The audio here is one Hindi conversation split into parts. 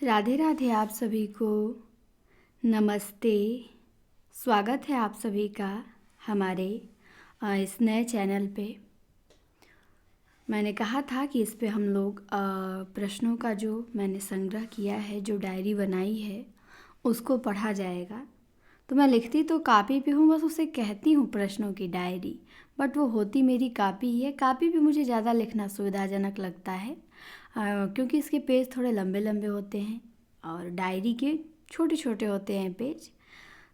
राधे राधे आप सभी को। नमस्ते। स्वागत है आप सभी का हमारे इस नए चैनल पे। मैंने कहा था कि इस पे हम लोग प्रश्नों का जो मैंने संग्रह किया है, जो डायरी बनाई है, उसको पढ़ा जाएगा। तो मैं लिखती तो कापी पे हूँ, बस उसे कहती हूँ प्रश्नों की डायरी, बट वो होती मेरी कापी ही है। कापी पे मुझे ज़्यादा लिखना सुविधाजनक लगता है क्योंकि इसके पेज थोड़े लंबे लंबे होते हैं और डायरी के छोटे छोटे होते हैं पेज।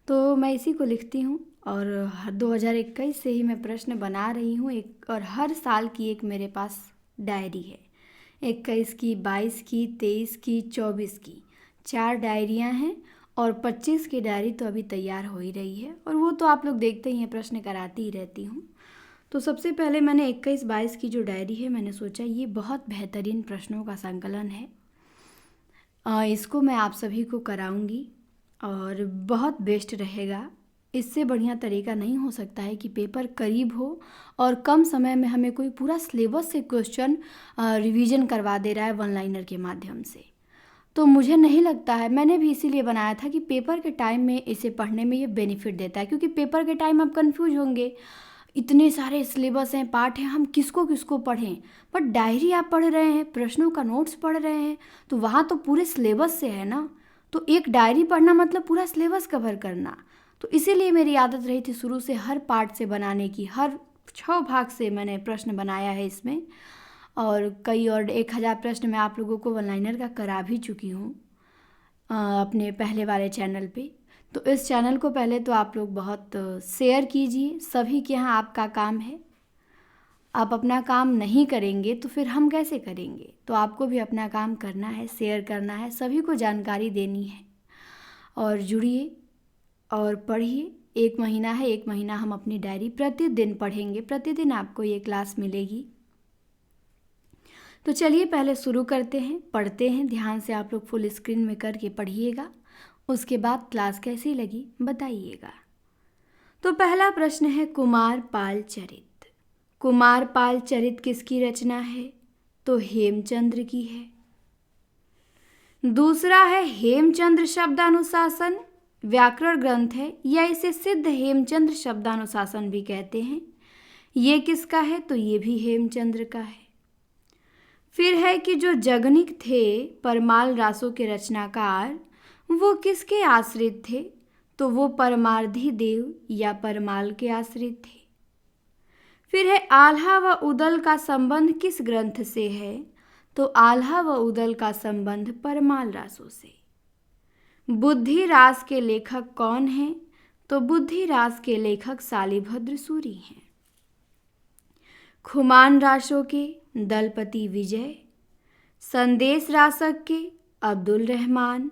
तो मैं इसी को लिखती हूँ और 2021 से ही मैं प्रश्न बना रही हूँ एक, और हर साल की एक मेरे पास डायरी है। 21 की, 22 की, 23 की, 24 की 4 डायरियाँ हैं और 25 की डायरी तो अभी तैयार हो ही रही है, और वो तो आप लोग देखते ही हैं, प्रश्न कराती ही रहती हूँ। तो सबसे पहले मैंने 21-22 की जो डायरी है, मैंने सोचा ये बहुत बेहतरीन प्रश्नों का संकलन है। इसको मैं आप सभी को कराऊंगी और बहुत बेस्ट रहेगा। इससे बढ़िया तरीका नहीं हो सकता है कि पेपर करीब हो और कम समय में हमें कोई पूरा सिलेबस से क्वेश्चन रिवीजन करवा दे रहा है वन लाइनर के माध्यम से। तो मुझे नहीं लगता है, मैंने भी इसीलिए बनाया था कि पेपर के टाइम में इसे पढ़ने में ये बेनिफिट देता है, क्योंकि पेपर के टाइम आप कंफ्यूज होंगे, इतने सारे सिलेबस हैं, पाठ हैं, हम किसको किसको पढ़ें। बट डायरी आप पढ़ रहे हैं, प्रश्नों का नोट्स पढ़ रहे हैं, तो वहाँ तो पूरे सिलेबस से है ना। तो एक डायरी पढ़ना मतलब पूरा सिलेबस कवर करना। तो इसीलिए मेरी आदत रही थी शुरू से हर पार्ट से बनाने की, हर 6 भाग से मैंने प्रश्न बनाया है इसमें। और कई और 1000 प्रश्न मैं आप लोगों को वन लाइनर का करा भी चुकी हूँ अपने पहले वाले चैनल पे। तो इस चैनल को पहले तो आप लोग बहुत शेयर कीजिए, सभी के यहाँ आपका काम है। आप अपना काम नहीं करेंगे तो फिर हम कैसे करेंगे। तो आपको भी अपना काम करना है, शेयर करना है, सभी को जानकारी देनी है। और जुड़िए और पढ़िए। 1 महीना है, 1 महीना हम अपनी डायरी प्रतिदिन पढ़ेंगे, प्रतिदिन आपको ये क्लास मिलेगी। तो चलिए पहले शुरू करते हैं, पढ़ते हैं। ध्यान से आप लोग फुल स्क्रीन में करके पढ़िएगा, उसके बाद क्लास कैसी लगी बताइएगा। तो पहला प्रश्न है कुमार पाल चरित। कुमार पाल चरित किसकी रचना है? तो हेमचंद्र की है। दूसरा है हेमचंद्र शब्दानुशासन, व्याकरण ग्रंथ है, या इसे सिद्ध हेमचंद्र शब्दानुशासन भी कहते हैं। ये किसका है? तो ये भी हेमचंद्र का है। फिर है कि जो जगनिक थे परमाल रासों के रचनाकार, वो किसके आश्रित थे? तो वो परमार्धी देव या परमाल के आश्रित थे। फिर है आल्हा व उदल का संबंध किस ग्रंथ से है? तो आल्हा व उदल का संबंध परमाल रासों से। बुद्धि रास के लेखक कौन हैं? तो बुद्धि रास के लेखक शालिभद्र सूरी हैं। खुमान रासों के दलपति विजय, संदेश रासक के अब्दुल रहमान,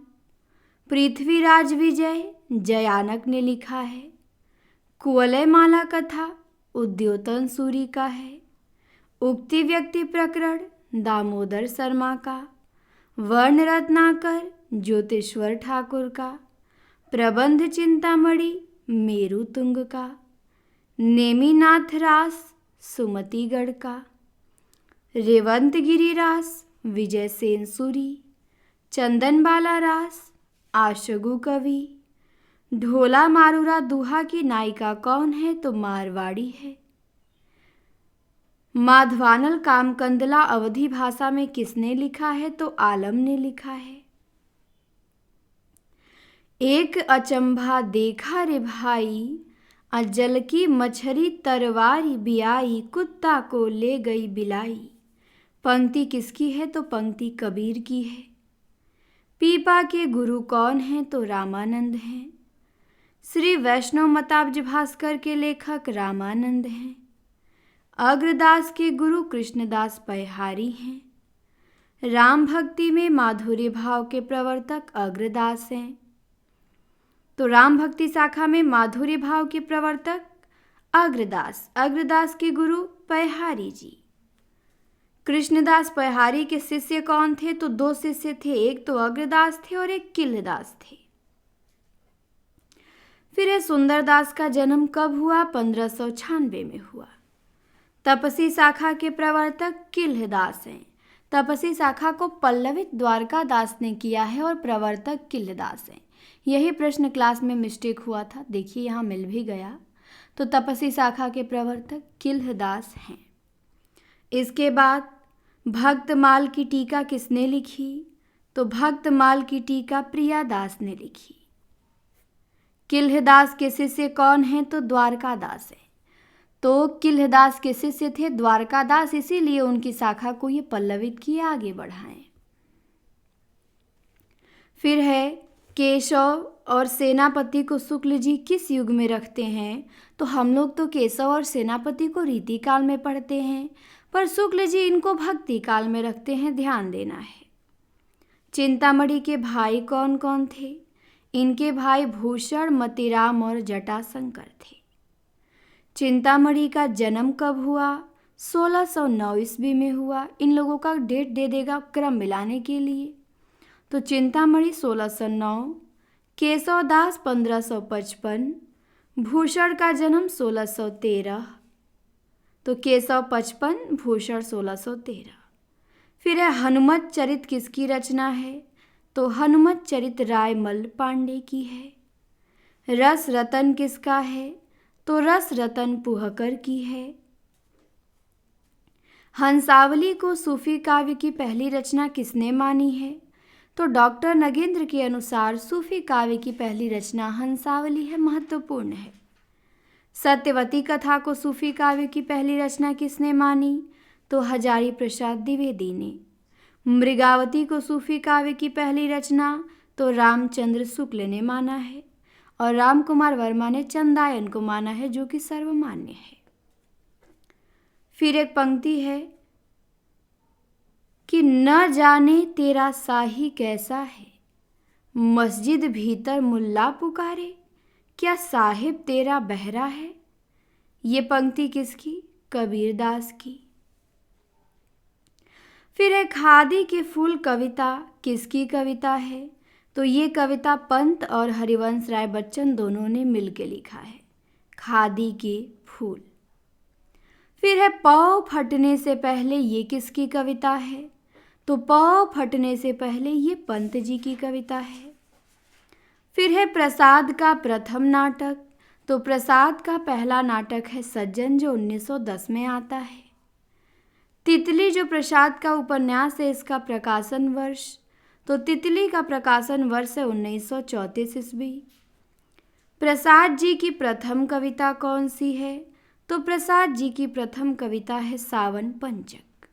पृथ्वीराज विजय जयानक ने लिखा है। कुवलय माला कथा उद्योतन सूरी का है। उक्ति व्यक्ति प्रकरण दामोदर शर्मा का। वर्ण रत्नाकर ज्योतिश्वर ठाकुर का। प्रबंध चिंतामणि मेरु तुंग का। नेमिनाथ रास सुमतिगढ़ का। रेवंत गिरी रास विजय सेन सूरी। चंदन बाला रास आशगु कवि। ढोला मारूरा दुहा की नायिका कौन है? तो मारवाड़ी है। माधवानल कामकंदला अवधी भाषा में किसने लिखा है? तो आलम ने लिखा है। एक अचंभा देखा रे भाई, अजल की मछरी तरवारी बियाई, कुत्ता को ले गई बिलाई। पंक्ति किसकी है? तो पंक्ति कबीर की है। पीपा के गुरु कौन हैं? तो रामानंद हैं। श्री वैष्णव मताब्ज भास्कर के लेखक रामानंद हैं। अग्रदास के गुरु कृष्णदास पैहारी हैं। राम भक्ति में माधुर्य भाव के प्रवर्तक अग्रदास हैं। तो राम भक्ति शाखा में माधुर्य भाव के प्रवर्तक अग्रदास, अग्रदास के गुरु पैहारी जी। कृष्णदास पैहारी के शिष्य कौन थे? तो 2 शिष्य थे, एक तो अग्रदास थे और एक किल्लदास थे। फिर है सुंदरदास का जन्म कब हुआ? 1596 में हुआ। तपसी शाखा के प्रवर्तक किल्लदास हैं। तपसी शाखा को पल्लवित द्वारकादास ने किया है और प्रवर्तक किल्लदास है। यही प्रश्न क्लास में मिस्टेक हुआ था, देखिए यहाँ मिल भी गया। तो तपसी शाखा के प्रवर्तक किल्लदास हैं। इसके बाद भक्तमाल की टीका किसने लिखी? तो भक्तमाल की टीका प्रियादास ने लिखी। किल्लदास के शिष्य कौन हैं? तो द्वारकादास है। तो किल्लदास के शिष्य थे द्वारकादास, इसीलिए उनकी शाखा को ये पल्लवित किए, आगे बढ़ाएं। फिर है केशव और सेनापति को शुक्ल जी किस युग में रखते हैं? तो हम लोग तो केशव और सेनापति को रीति काल में पढ़ते हैं, पर शुक्ल जी इनको भक्ति काल में रखते हैं, ध्यान देना है। चिंतामणि के भाई कौन कौन थे? इनके भाई भूषण, मतीराम और जटाशंकर थे। चिंतामणि का जन्म कब हुआ? 1609 ईस्वी में हुआ। इन लोगों का डेट दे देगा क्रम मिलाने के लिए। तो चिंतामणि 1609, केशवदास 1555, भूषण का जन्म 1613। तो केशव 55, भूषण 1613। फिर है हनुमत चरित किसकी रचना है? तो हनुमत चरित रायमल पांडे की है। रस रतन किसका है? तो रस रतन पुहकर की है। हंसावली को सूफी काव्य की पहली रचना किसने मानी है? तो डॉक्टर नगेंद्र के अनुसार सूफी काव्य की पहली रचना हंसावली है, महत्वपूर्ण है। सत्यवती कथा को सूफी काव्य की पहली रचना किसने मानी? तो हजारी प्रसाद द्विवेदी ने। मृगावती को सूफी काव्य की पहली रचना तो रामचंद्र शुक्ल ने माना है, और राम कुमार वर्मा ने चंदायन को माना है, जो कि सर्वमान्य है। फिर एक पंक्ति है कि न जाने तेरा शाही कैसा है, मस्जिद भीतर मुल्ला पुकारे, क्या साहिब तेरा बहरा है। ये पंक्ति किसकी? कबीरदास की। फिर है खादी के फूल कविता किसकी कविता है? तो ये कविता पंत और हरिवंश राय बच्चन दोनों ने मिलकर लिखा है, खादी के फूल। फिर है पौ फटने से पहले, ये किसकी कविता है? तो पौ फटने से पहले ये पंत जी की कविता है। फिर है प्रसाद का प्रथम नाटक, तो प्रसाद का पहला नाटक है सज्जन, जो 1910 में आता है। तितली जो प्रसाद का उपन्यास है, इसका प्रकाशन वर्ष, तो तितली का प्रकाशन वर्ष है 1934 ईस्वी। प्रसाद जी की प्रथम कविता कौन सी है? तो प्रसाद जी की प्रथम कविता है सावन पंचक,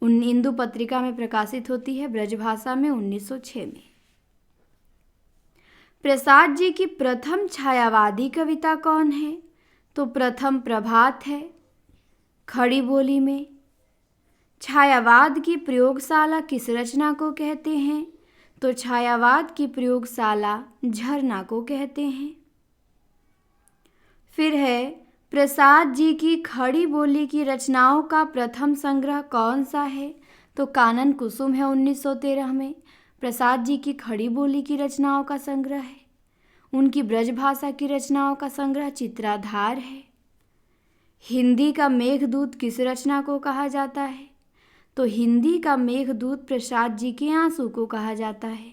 इंदु पत्रिका में प्रकाशित होती है, ब्रजभाषा में 1906 में। प्रसाद जी की प्रथम छायावादी कविता कौन है? तो प्रथम प्रभात है, खड़ी बोली में। छायावाद की प्रयोगशाला किस रचना को कहते हैं? तो छायावाद की प्रयोगशाला झरना को कहते हैं। फिर है प्रसाद जी की खड़ी बोली की रचनाओं का प्रथम संग्रह कौन सा है? तो कानन कुसुम है 1913 में। प्रसाद जी की खड़ी बोली की रचनाओं का संग्रह है। उनकी ब्रजभाषा की रचनाओं का संग्रह चित्राधार है। हिंदी का मेघदूत किस रचना को कहा जाता है? तो हिंदी का मेघदूत प्रसाद जी के आंसू को कहा जाता है।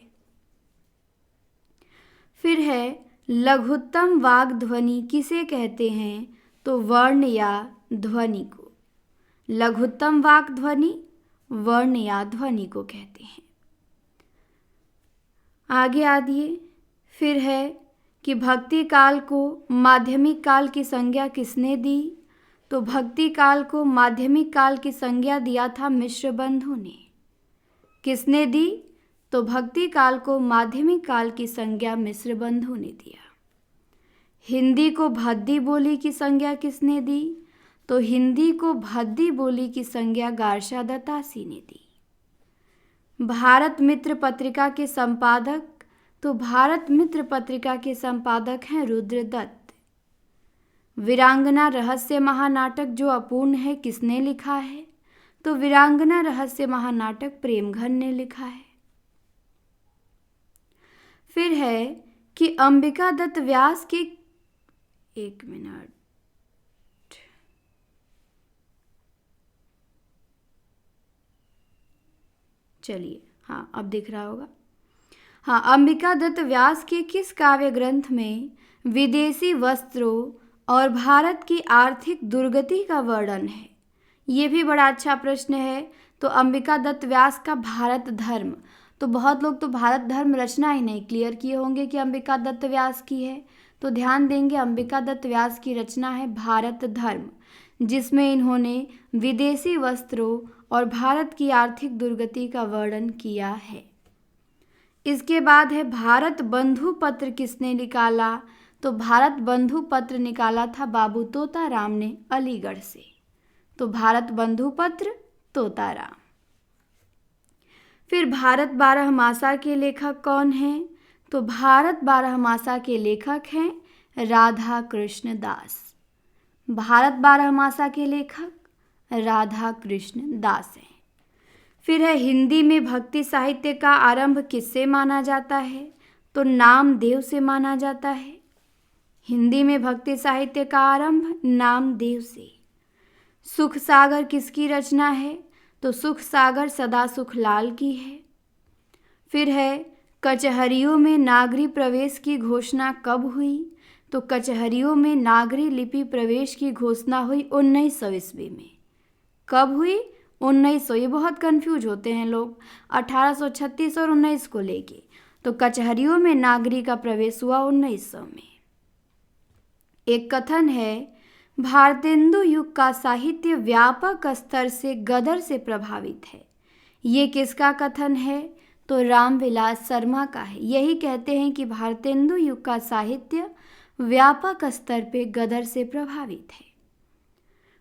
फिर है लघुत्तम वाग ध्वनि किसे कहते हैं? तो वर्ण या ध्वनि को। लघुत्तम वाग ध्वनि वर्ण या ध्वनि को कहते हैं। आगे आइए। फिर है कि भक्ति काल को माध्यमिक काल की संज्ञा किसने दी? तो भक्ति काल को माध्यमिक काल की संज्ञा दिया था मिश्र बंधु ने। किसने दी? तो भक्ति काल को माध्यमिक काल की संज्ञा मिश्र बंधु ने दिया। हिंदी को भद्दी बोली की संज्ञा किसने दी? तो हिंदी को भद्दी बोली की संज्ञा गार्षा दत्तासी ने दी। भारत मित्र पत्रिका के संपादक, तो भारत मित्र पत्रिका के संपादक हैं रुद्रदत्त। वीरांगना रहस्य महानाटक जो अपूर्ण है, किसने लिखा है? तो वीरांगना रहस्य महानाटक प्रेमघन ने लिखा है। फिर है कि अंबिका दत्त व्यास के, एक मिनट, चलिए, हाँ अब दिख रहा होगा। हाँ, अंबिका दत्त व्यास के किस काव्य ग्रंथ में विदेशी वस्त्रों और भारत की आर्थिक दुर्गति का वर्णन है? ये भी बड़ा अच्छा प्रश्न है। तो अंबिका दत्त व्यास का भारत धर्म, तो बहुत लोग तो भारत धर्म रचना ही नहीं क्लियर किए होंगे कि अंबिका दत्त व्यास की है, तो ध्यान देंगे अंबिका दत्त व्यास की रचना है भारत धर्म, जिसमें इन्होंने विदेशी वस्त्रों और भारत की आर्थिक दुर्गति का वर्णन किया है। इसके बाद है भारत बंधु पत्र किसने निकाला? तो भारत बंधु पत्र निकाला था बाबू तोताराम ने अलीगढ़ से। तो भारत बंधु पत्र तोताराम। फिर भारत बारहमासा के लेखक कौन हैं? तो भारत बारहमासा के लेखक हैं राधा कृष्ण दास। भारत बारहमासा के लेखक राधा कृष्ण दास हैं। फिर है हिंदी में भक्ति साहित्य का आरंभ किससे माना जाता है? तो नामदेव से माना जाता है। हिंदी में भक्ति साहित्य का आरंभ नामदेव से। सुख सागर किसकी रचना है? तो सुख सागर सदा सुखलाल की है। फिर है कचहरियों में नागरी प्रवेश की घोषणा कब हुई? तो कचहरियों में नागरी लिपि प्रवेश की घोषणा हुई 1900 ईस्वी में। कब हुई? 1900। ये बहुत कंफ्यूज होते हैं लोग 1836 और 19 को लेके। तो कचहरियों में नागरी का प्रवेश हुआ 1900 में। एक कथन है भारतेंदु युग का साहित्य व्यापक स्तर से गदर से प्रभावित है। ये किसका कथन है? तो रामविलास शर्मा का है। यही कहते हैं कि भारतेंदु युग का साहित्य व्यापक स्तर पे गदर से प्रभावित है।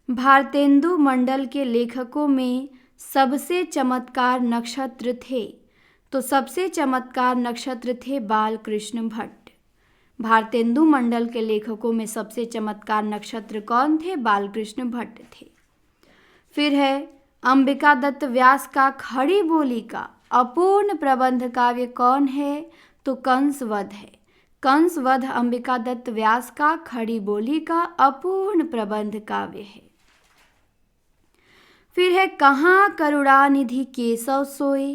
भारतेंदु मंडल के लेखकों में सबसे चमत्कार नक्षत्र थे। तो सबसे चमत्कार नक्षत्र थे बालकृष्ण भट्ट। भारतेंदु मंडल के लेखकों में सबसे चमत्कार नक्षत्र कौन थे? बालकृष्ण भट्ट थे। फिर है अंबिका दत्त व्यास का खड़ी बोली का अपूर्ण प्रबंध काव्य कौन है? तो कंसवध है। कंसवध अंबिका दत्त व्यास का खड़ी बोली का अपूर्ण प्रबंध काव्य है। फिर है कहाँ करुणानिधि केशव सोए?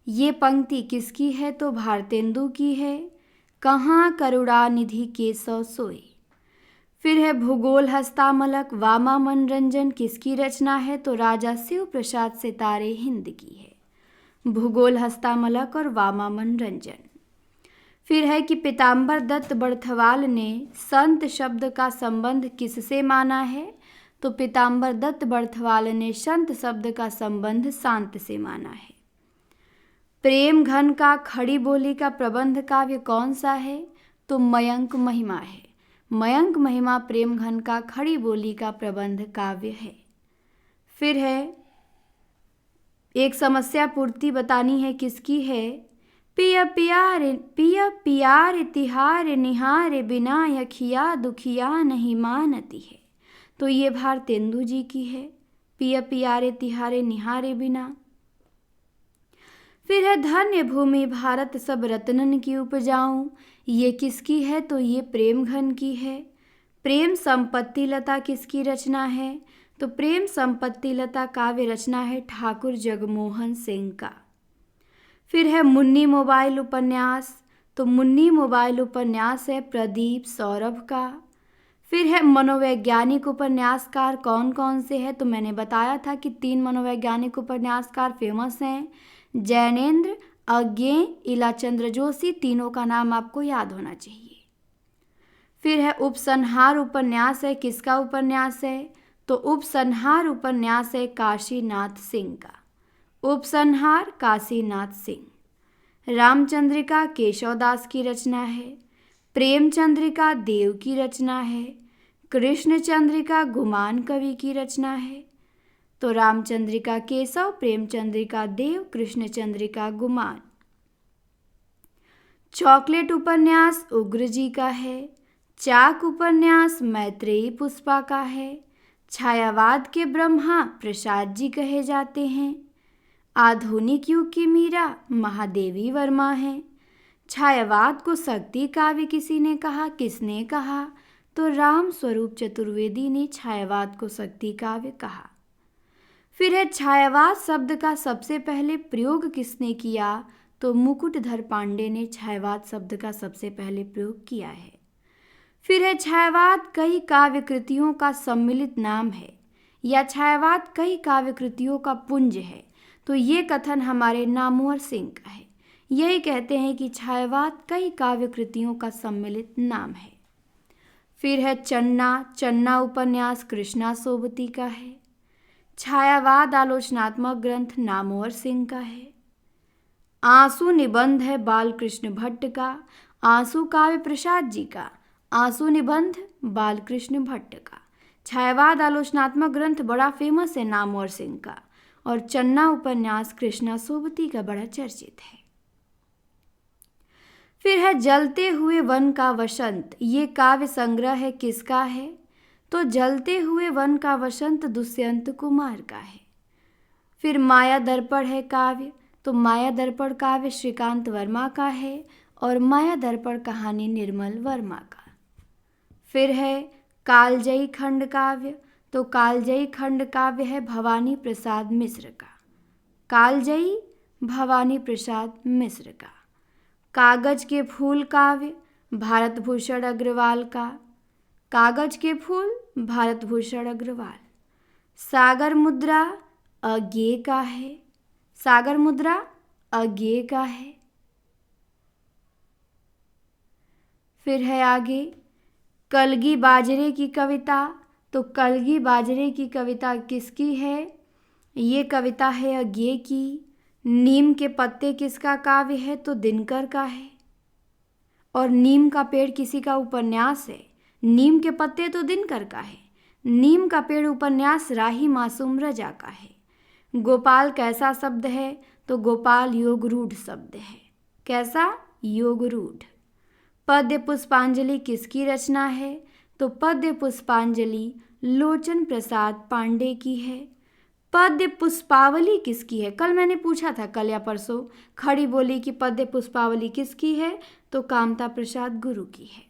ये पंक्ति किसकी है? तो भारतेंदु की है। कहाँ करुणानिधि केशव सोए। फिर है भूगोल हस्तामलक वामा मनोरंजन किसकी रचना है? तो राजा शिव प्रसाद सितारे हिंद की है। भूगोल हस्तामलक और वामा मनोरंजन। फिर है कि पीताम्बर दत्त बड़थवाल ने संत शब्द का संबंध किससे माना है? तो पीताम्बर दत्त बड़थवाल ने संत शब्द का संबंध शांत से माना है। प्रेम घन का खड़ी बोली का प्रबंध काव्य कौन सा है? तो मयंक महिमा है। मयंक महिमा प्रेम घन का खड़ी बोली का प्रबंध काव्य है। फिर है एक समस्या पूर्ति बतानी है किसकी है? पिया पियार तिहार निहार बिना यखिया दुखिया नहीं मानती है। तो ये भारतेंदु जी की है। पिया पियारे तिहारे निहारे बिना। फिर है धन्य भूमि भारत सब रत्नन की उपजाऊं। ये किसकी है? तो ये प्रेम घन की है। प्रेम संपत्ति लता किसकी रचना है? तो प्रेम संपत्ति लता काव्य रचना है ठाकुर जगमोहन सिंह का। फिर है मुन्नी मोबाइल उपन्यास। तो मुन्नी मोबाइल उपन्यास है प्रदीप सौरभ का। फिर है मनोवैज्ञानिक उपन्यासकार कौन कौन से हैं? तो मैंने बताया था कि 3 मनोवैज्ञानिक उपन्यासकार फेमस हैं, जैनेन्द्र, अज्ञेय, इलाचंद्र जोशी। तीनों का नाम आपको याद होना चाहिए। फिर है उपसंहार उपन्यास है किसका उपन्यास है? तो उपसंहार उपन्यास है काशीनाथ सिंह का। उपसंहार काशीनाथ सिंह। रामचंद्रिका केशवदास की रचना है। प्रेमचंद्रिका देव की रचना है। कृष्णचंद्रिका गुमान कवि की रचना है। तो रामचंद्रिका केशव, प्रेमचंद्रिका देव, कृष्णचंद्रिका गुमान। चॉकलेट उपन्यास उग्र जी का है। चाक उपन्यास मैत्रेयी पुष्पा का है। छायावाद के ब्रह्मा प्रसाद जी कहे जाते हैं। आधुनिक युग की मीरा महादेवी वर्मा है। छायावाद को शक्ति काव्य किसी ने कहा, किसने कहा? तो राम स्वरूप चतुर्वेदी ने छायावाद को शक्ति काव्य कहा। फिर है छायावाद शब्द का सबसे पहले प्रयोग किसने किया? तो मुकुटधर पांडे ने छायावाद शब्द का सबसे पहले प्रयोग किया है। फिर है छायावाद कई काव्य कृतियों का सम्मिलित नाम है या छायावाद कई काव्य कृतियों का पुंज है? तो ये कथन हमारे नामवर सिंह का है। यही कहते हैं कि छायावाद कई काव्य कृतियों का सम्मिलित नाम है। फिर है चन्ना। चन्ना उपन्यास कृष्णा सोबती का है। छायावाद आलोचनात्मक ग्रंथ नामवर सिंह का है। आंसू निबंध है बालकृष्ण भट्ट का। आंसू काव्य प्रसाद जी का। आंसू निबंध बालकृष्ण भट्ट का। छायावाद आलोचनात्मक ग्रंथ बड़ा फेमस है नामवर सिंह का। और चन्ना उपन्यास कृष्णा सोबती का बड़ा चर्चित है। फिर है जलते हुए वन का वसंत। ये काव्य संग्रह है किसका है? तो जलते हुए वन का वसंत दुष्यंत कुमार का है। फिर माया दर्पण है काव्य। तो माया दर्पण काव्य श्रीकांत वर्मा का है और माया दर्पण कहानी निर्मल वर्मा का। फिर है कालजयी खंड काव्य। तो कालजयी खंड काव्य है भवानी प्रसाद मिश्र का। कालजयी भवानी प्रसाद मिश्र का। कागज के फूल काव्य भारत भूषण अग्रवाल का। कागज के फूल भारत भूषण अग्रवाल। सागर मुद्रा अज्ञेय का है। सागर मुद्रा अज्ञेय का है। फिर है आगे कलगी बाजरे की कविता। तो कलगी बाजरे की कविता किसकी है? ये कविता है अज्ञेय की। नीम के पत्ते किसका काव्य है? तो दिनकर का है। और नीम का पेड़ किसी का उपन्यास है? नीम के पत्ते तो दिनकर का है। नीम का पेड़ उपन्यास राही मासूम रजा का है। गोपाल कैसा शब्द है? तो गोपाल योगरूढ़ शब्द है। कैसा? योगरूढ़। पद्य पुष्पांजलि किसकी रचना है? तो पद्य पुष्पांजलि लोचन प्रसाद पांडे की है। पद्य पुष्पावली किसकी है? कल मैंने पूछा था, कल या परसों खड़ी बोली कि पद्य पुष्पावली किसकी है? तो कामता प्रसाद गुरु की है।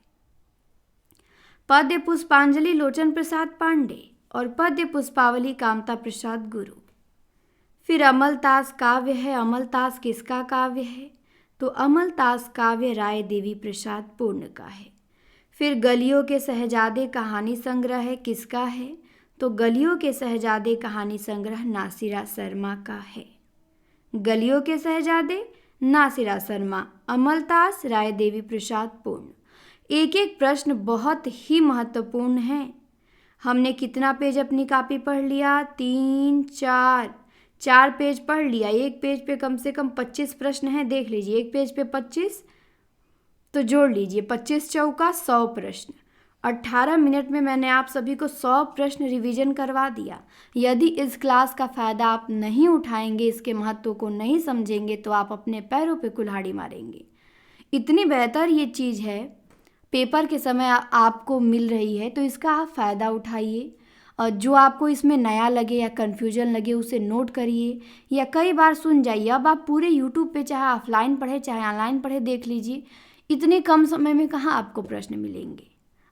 पद्य पुष्पांजलि लोचन प्रसाद पांडे और पद्य पुष्पावली कामता प्रसाद गुरु। फिर अमलतास काव्य है। अमलतास किसका काव्य है? तो अमलतास काव्य राय देवी प्रसाद पूर्ण का है। फिर गलियों के शहजादे कहानी संग्रह है किसका है? तो गलियों के शहजादे कहानी संग्रह नासिरा शर्मा का है। गलियों के शहजादे नासिरा शर्मा, अमलतास, राय देवी प्रसाद पूर्ण। एक एक प्रश्न बहुत ही महत्वपूर्ण है। हमने कितना पेज अपनी कॉपी पढ़ लिया? 3, 4 पेज पढ़ लिया। एक पेज पे कम से कम 25 प्रश्न हैं, देख लीजिए। एक पेज पे 25 तो जोड़ लीजिए, 25 चौका 100 प्रश्न। 18 मिनट में मैंने आप सभी को 100 प्रश्न रिवीजन करवा दिया। यदि इस क्लास का फ़ायदा आप नहीं उठाएंगे, इसके महत्व को नहीं समझेंगे, तो आप अपने पैरों पे कुल्हाड़ी मारेंगे। इतनी बेहतर ये चीज़ है, पेपर के समय आपको मिल रही है, तो इसका आप फ़ायदा उठाइए। और जो आपको इसमें नया लगे या कन्फ्यूजन लगे उसे नोट करिए या कई बार सुन जाइए। अब आप पूरे यूट्यूब पे चाहे ऑफलाइन पढ़े चाहे ऑनलाइन पढ़े देख लीजिए, इतने कम समय में कहाँ आपको प्रश्न मिलेंगे।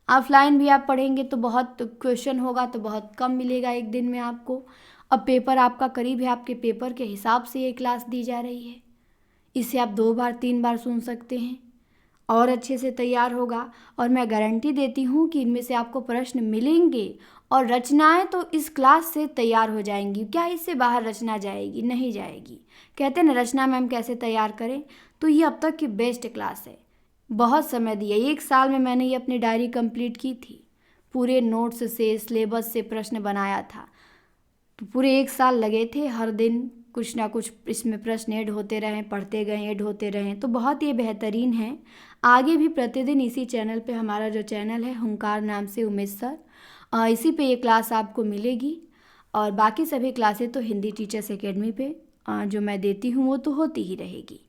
ऑफलाइन भी आप पढ़ेंगे तो बहुत क्वेश्चन होगा, तो बहुत कम मिलेगा एक दिन में आपको। अब पेपर आपका करीब है, आपके पेपर के हिसाब से ये क्लास दी जा रही है। इसे आप 2 बार 3 बार सुन सकते हैं और अच्छे से तैयार होगा। और मैं गारंटी देती हूँ कि इनमें से आपको प्रश्न मिलेंगे और रचनाएं तो इस क्लास से तैयार हो जाएंगी। क्या इससे बाहर रचना जाएगी? नहीं जाएगी। कहते हैं ना रचना मैम कैसे तैयार करें, तो ये अब तक की बेस्ट क्लास है। बहुत समय दिया, 1 साल में मैंने ये अपनी डायरी कंप्लीट की थी। पूरे नोट्स से, सिलेबस से प्रश्न बनाया था, तो पूरे 1 साल लगे थे। हर दिन कुछ ना कुछ इसमें प्रश्न ऐड होते रहें, पढ़ते गए, ऐड होते रहें, तो बहुत ये बेहतरीन है। आगे भी प्रतिदिन इसी चैनल पे, हमारा जो चैनल है हुंकार नाम से उमेश सर, इसी पे ये क्लास आपको मिलेगी। और बाकी सभी क्लासें तो हिंदी टीचर्स एकेडमी पे जो मैं देती हूँ वो तो होती ही रहेगी।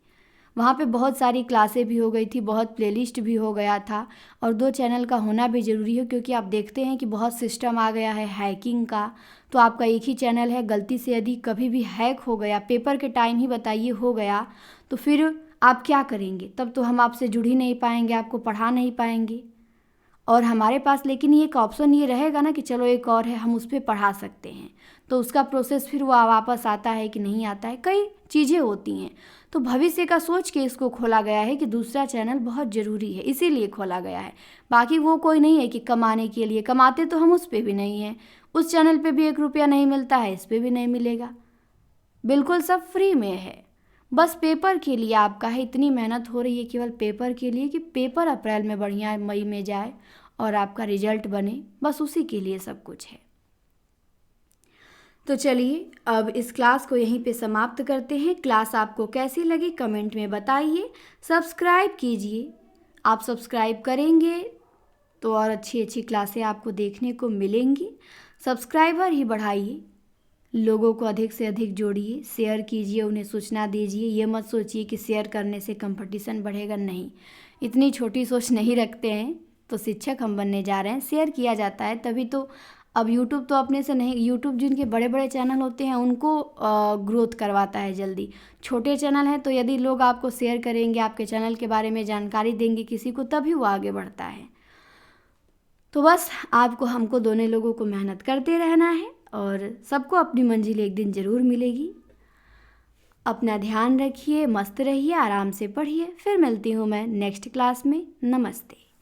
वहाँ पे बहुत सारी क्लासें भी हो गई थी, बहुत प्लेलिस्ट भी हो गया था। और 2 चैनल का होना भी ज़रूरी है, क्योंकि आप देखते हैं कि बहुत सिस्टम आ गया है हैकिंग का। तो आपका एक ही चैनल है, गलती से यदि कभी भी हैक हो गया, पेपर के टाइम ही बताइए हो गया, तो फिर आप क्या करेंगे? तब तो हम आपसे जुड़ ही नहीं पाएंगे, आपको पढ़ा नहीं पाएंगे। और हमारे पास लेकिन ये एक ऑप्शन ये रहेगा ना कि चलो एक और है, हम उस पर पढ़ा सकते हैं। तो तो उसका प्रोसेस फिर वो वापस आता है कि नहीं आता है, कई चीज़ें होती हैं। तो भविष्य का सोच के इसको खोला गया है कि दूसरा चैनल बहुत ज़रूरी है, इसीलिए खोला गया है। बाकी वो कोई नहीं है कि कमाने के लिए, कमाते तो हम उस पर भी नहीं हैं। उस चैनल पे भी 1 रुपया नहीं मिलता है, इस पर भी नहीं मिलेगा, बिल्कुल सब फ्री में है। बस पेपर के लिए आपका है, इतनी मेहनत हो रही है केवल पेपर के लिए कि पेपर अप्रैल में बढ़िया मई में जाए और आपका रिजल्ट बने, बस उसी के लिए सब कुछ है। तो चलिए अब इस क्लास को यहीं पे समाप्त करते हैं। क्लास आपको कैसी लगी कमेंट में बताइए, सब्सक्राइब कीजिए। आप सब्सक्राइब करेंगे तो और अच्छी अच्छी क्लासें आपको देखने को मिलेंगी। सब्सक्राइबर ही बढ़ाइए, लोगों को अधिक से अधिक जोड़िए, शेयर कीजिए, उन्हें सूचना दीजिए। ये मत सोचिए कि शेयर करने से कंपटीशन बढ़ेगा, नहीं, इतनी छोटी सोच नहीं रखते हैं। तो शिक्षक हम बनने जा रहे हैं, शेयर किया जाता है तभी तो। अब यूट्यूब तो अपने से नहीं, यूट्यूब जिनके बड़े बड़े चैनल होते हैं उनको ग्रोथ करवाता है जल्दी। छोटे चैनल हैं तो यदि लोग आपको शेयर करेंगे, आपके चैनल के बारे में जानकारी देंगे किसी को, तभी वो आगे बढ़ता है। तो बस आपको हमको दोनों लोगों को मेहनत करते रहना है और सबको अपनी मंजिल एक दिन ज़रूर मिलेगी। अपना ध्यान रखिए, मस्त रहिए, आराम से पढ़िए। फिर मिलती हूँ मैं नेक्स्ट क्लास में। नमस्ते।